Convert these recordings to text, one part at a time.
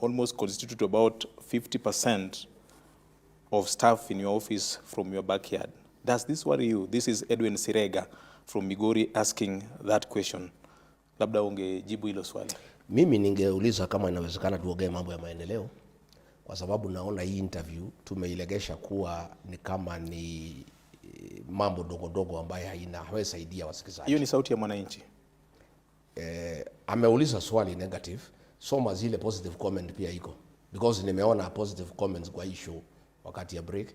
almost constitute about 50% of staff in your office from your backyard. Does this worry you? This is Edwin Sirega from Migori asking that question. Labda ungejibu hilo swali. Mimi ningeuliza kama inawezekana tuongee mambo ya maendeleo, kwa sababu naona hii interview tumeilegesha kuwa ni kama ni mambo dogo ambayo hawezi saidia wasikilizaji. Hiyo ni sauti ya mwananchi. Ameuliza swali negative, soma zile positive comment pia iko. Because nimeona positive comments kwa issue wakati ya break.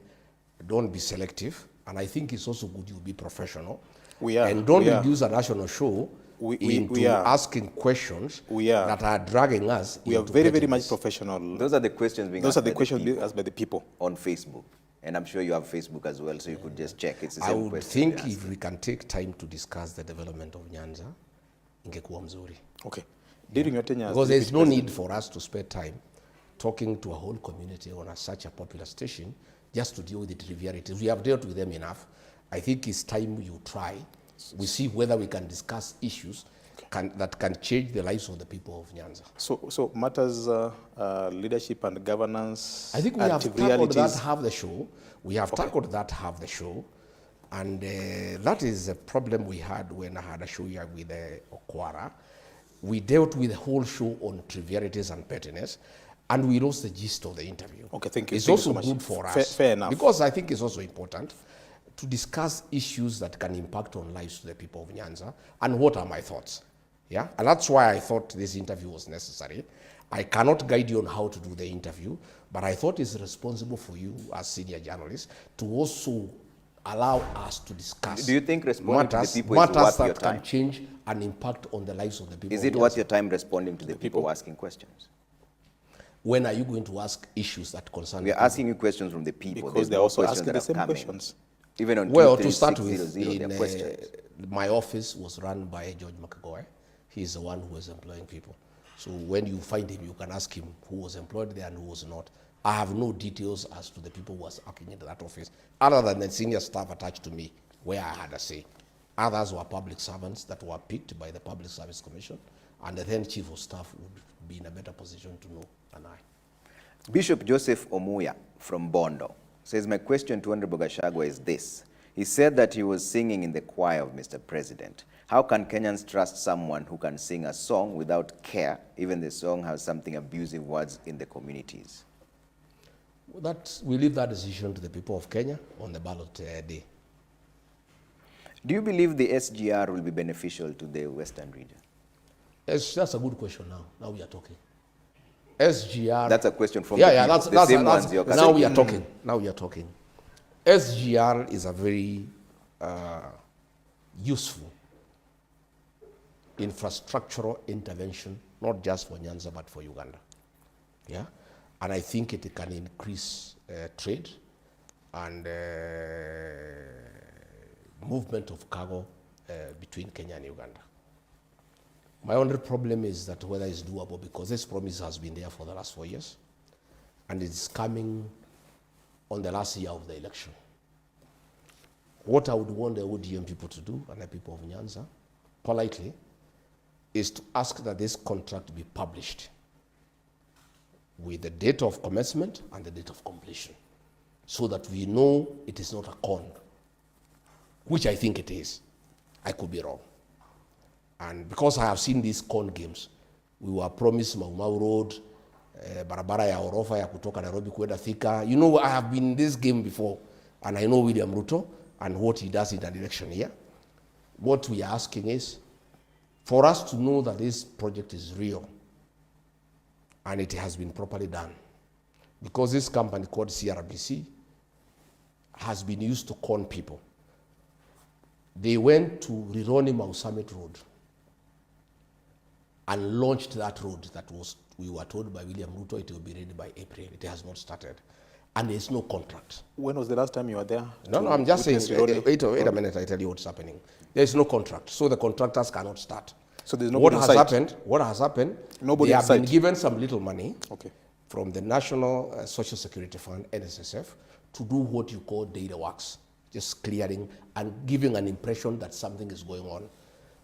Don't be selective, and I think it's also good you be professional. And don't reduce a national show into asking questions that are dragging us. We are very much professional. Those are the questions being asked by the people on Facebook. And I'm sure you have Facebook as well, so you could just check. It's the same question. I would think if we can take time to discuss the development of Nyanza, ingekuwa mzuri. Okay. During your tenure, because there's no need for us to spend time talking to a whole community on such a popular station just to deal with the trivialities. We have dealt with them enough. I think it's time you try. We see whether we can discuss issues that can change the lives of the people of Nyanza. So matters leadership and governance. I think we have tackled that half the show. We have tackled that half the show, and that is a problem we had when I had a show here with Okwara. We dealt with the whole show on trivialities and pettiness, and we lost the gist of the interview. Okay, thank you. It's also good for us. Fair enough. Because I think it's also important to discuss issues that can impact on lives to the people of Nyanza, and what are my thoughts. Yeah, and that's why I thought this interview was necessary. I cannot guide you on how to do the interview, but I thought it's responsible for you as senior journalists to also allow us to discuss. Do you think responding to the people is worth your that time? Can change and impact on the lives of the people? Is it worth your time responding to the people asking questions? When are you going to ask issues that concern? We are asking you questions from the people. Because they're also asking the same questions. Even on to start with, my office was run by George Makagoy. He's the one who was employing people. So when you find him, you can ask him who was employed there and who was not. I have no details as to the people who was working in that office, other than the senior staff attached to me, where I had a say. Others were public servants that were picked by the Public Service Commission, and the then chief of staff would be in a better position to know than I. Bishop Joseph Omuya from Bondo says, my question to Honorable Gachagua is this. He said that he was singing in the choir of Mr. President. How can Kenyans trust someone who can sing a song without care, even the song has something abusive words in the communities? We leave that decision to the people of Kenya on the ballot day. Do you believe the SGR will be beneficial to the Western region? Yes, that's a good question now. Now we are talking. SGR. That's a question from the same ones you're now we are talking. Now we are talking. SGR is a very useful infrastructural intervention, not just for Nyanza, but for Uganda. Yeah? And I think it can increase trade and movement of cargo between Kenya and Uganda. My only problem is that whether it's doable, because this promise has been there for the last 4 years, and it's coming on the last year of the election. What I would want the ODM people to do, and the people of Nyanza, politely, is to ask that this contract be published with the date of commencement and the date of completion, so that we know it is not a con, which I think it is. I could be wrong. And because I have seen these con games, we were promised Mau Mau Road, barabara ya orofa ya kutoka Nairobi kwenda Thika. You know, I have been in this game before, and I know William Ruto and what he does in that direction here. What we are asking is for us to know that this project is real and it has been properly done. Because this company called CRBC has been used to con people. They went to Rironi Mau Summit Road and launched that road that was, we were told by William Ruto it will be ready by April. It has not started. And there's no contract. When was the last time you were there? No, I'm just saying, wait a minute, I tell you what's happening. There's no contract, so the contractors cannot start. So there's no what has happened, nobody they have been given some little money from the National Social Security Fund, NSSF, to do what you call data works, just clearing and giving an impression that something is going on.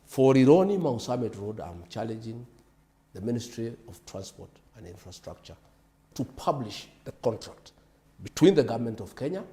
For Ironi Mau Summit Road, I'm challenging the Ministry of Transport and Infrastructure to publish the contract between the government of Kenya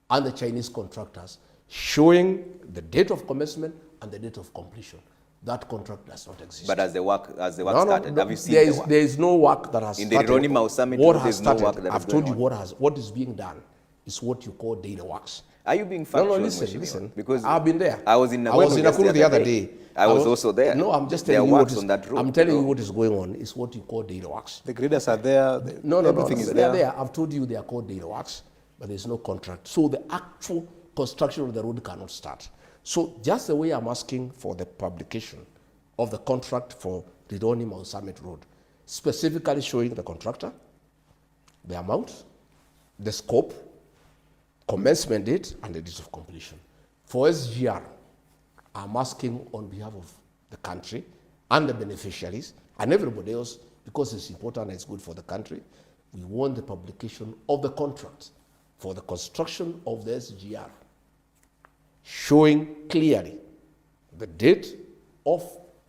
and the Chinese contractors, showing the date of commencement and the date of completion. That contract does not exist. But as the work started, have you seen the work? There is no work that has in started. the Rigathi Gachagua summit, what there has is no started, work that I've is told going you on. what is being done is what you call data works. Are you being factual? No, listen. Because I've been there. I was in Nakuru the other day. I was also there. No, I'm just there telling you works what is, on that road. I'm telling you what is going on is what you call data works. The graders are there. Everything is they're there. I've told you they are called data works, but there's no contract. So the actual construction of the road cannot start. So just the way I'm asking for the publication of the contract for the Rigathi Summit Road, specifically showing the contractor, the amount, the scope, commencement date, and the date of completion. For SGR, I'm asking on behalf of the country and the beneficiaries and everybody else, because it's important and it's good for the country, we want the publication of the contract for the construction of the SGR, showing clearly the date of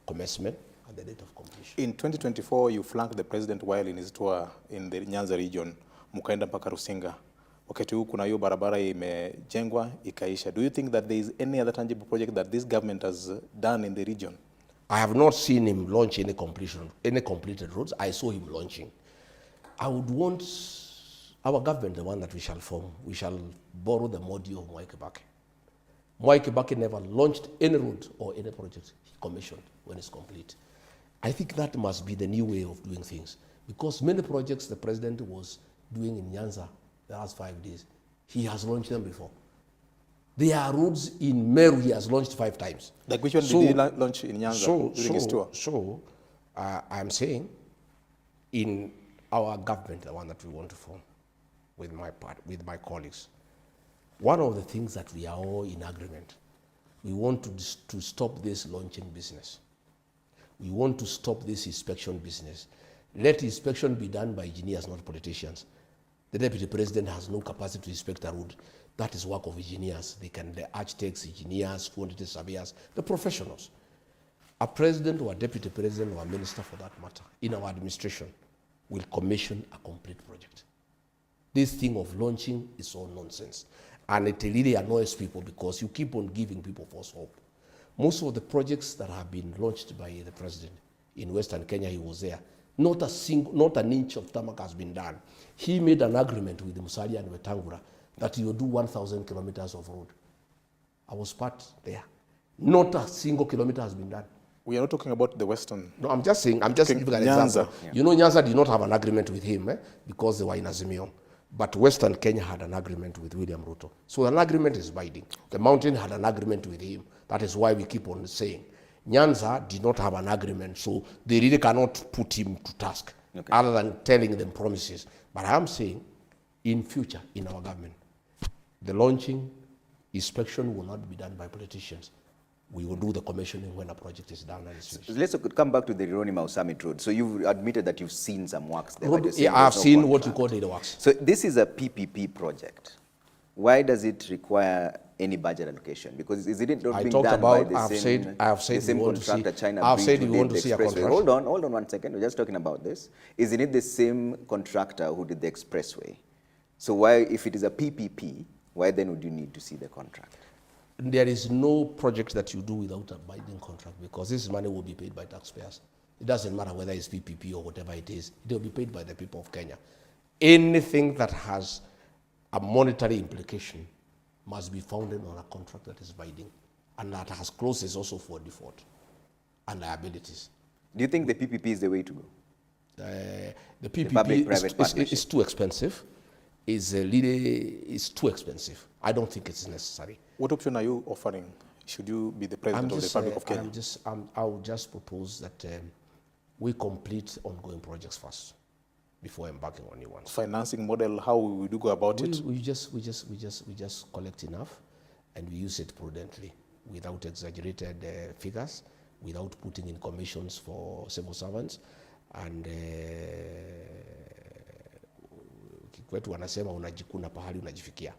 commencement and the date of completion. In 2024, you flanked the president while in his tour in the Nyanza region, mukaenda mpaka Rusinga. Wakati huu kuna hiyo barabara imejengwa ikaisha. Do you think that there is any other tangible project that this government has done in the region? I have not seen him launch any completed roads. I saw him launching. I would want our government, the one that we shall form, we shall borrow the model of Mwai Kibaki. Mwai Kibaki never launched any road or any project he commissioned when it's complete. I think that must be the new way of doing things, because many projects the president was doing in Nyanza the last 5 days, he has launched them before. There are roads in Meru he has launched 5 times. Like which one did he launch in Nyanza during his tour? So I'm saying in our government, the one that we want to form with my colleagues, one of the things that we are all in agreement, we want to stop this launching business. We want to stop this inspection business. Let inspection be done by engineers, not politicians. The deputy president has no capacity to inspect a road. That is work of engineers. The architects, engineers, quantity surveyors, the professionals. A president or a deputy president or a minister for that matter in our administration will commission a complete project. This thing of launching is all nonsense. And it really annoys people because you keep on giving people false hope. Most of the projects that have been launched by the president in Western Kenya, he was there. Not an inch of tarmac has been done. He made an agreement with Musalia and Wetangula that he will do 1,000 kilometers of road. I was part there. Not a single kilometer has been done. We are not talking about the Western. No, I'm just giving an example. Yeah. You know, Nyanza did not have an agreement with him because they were in Azimio. But Western Kenya had an agreement with William Ruto. So an agreement is binding. The mountain had an agreement with him. That is why we keep on saying Nyanza did not have an agreement, so they really cannot put him to task, other than telling them promises. But I'm saying, in future, in our government, the launching, inspection will not be done by politicians. We will do the commissioning when a project is done and it's finished. Let's come back to the Rigathi Summit Road. So you've admitted that you've seen some works there. I've seen what you call data works. So this is a PPP project. Why does it require any budget allocation? Because is it not being done by the same contractor China I've said we want to see a contract. Hold on 1 second. We're just talking about this. Isn't it the same contractor who did the expressway? So why, if it is a PPP, why then would you need to see the contract? There is no project that you do without a binding contract, because this money will be paid by taxpayers. It doesn't matter whether it's PPP or whatever it is. It will be paid by the people of Kenya. Anything that has a monetary implication must be founded on a contract that is binding and that has clauses also for default and liabilities. Do you think the PPP is the way to go? The PPP is too expensive. It's too expensive. I don't think it's necessary. What option are you offering? Should you be the president of the Republic of Kenya? I would just propose that we complete ongoing projects first before embarking on new ones. Financing model, how would you go about it? We just collect enough and we use it prudently without exaggerated figures, without putting in commissions for civil servants, and kwetu wanasema unajikuna pahali unajifikia.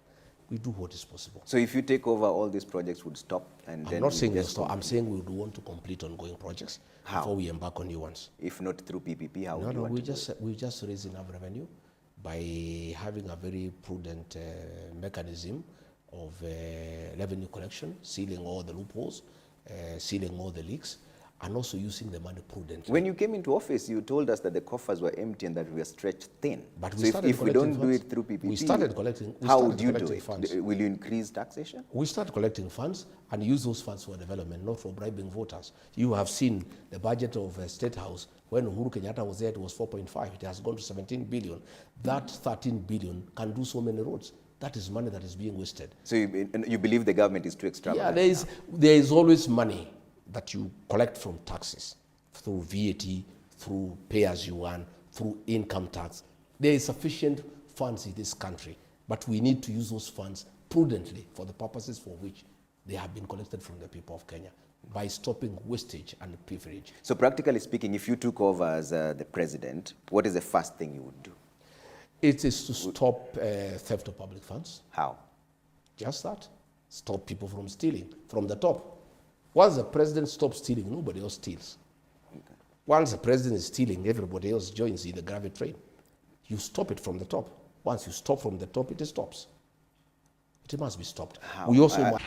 we do what is possible. So if you take over, all these projects would stop, and then I'm not we saying just stop. I'm saying we would want to complete ongoing projects before we embark on new ones. If not through PPP, how would you No, want we to do just we just raise enough revenue by having a very prudent mechanism of revenue collection, sealing all the loopholes, sealing all the leaks, and also using the money prudently. When you came into office, you told us that the coffers were empty and that we were stretched thin. But so if we don't do it through PPP, we started collecting. How would you do it? Funds. Will you increase taxation? We start collecting funds and use those funds for development, not for bribing voters. You have seen the budget of State House. When Uhuru Kenyatta was there, it was 4.5. It has gone to 17 billion. That 13 billion can do so many roads. That is money that is being wasted. So you believe the government is too extravagant? Yeah, there is always money that you collect from taxes, through VAT, through pay-as-you-earn, through income tax. There is sufficient funds in this country, but we need to use those funds prudently for the purposes for which they have been collected from the people of Kenya, by stopping wastage and privilege. So practically speaking, if you took over as the president, what is the first thing you would do? It is to stop theft of public funds. How? Just that. Stop people from stealing from the top. Once the president stops stealing, nobody else steals. Okay. Once the president is stealing, everybody else joins in the gravity train. You stop it from the top. Once you stop from the top, it stops. It must be stopped. How? We also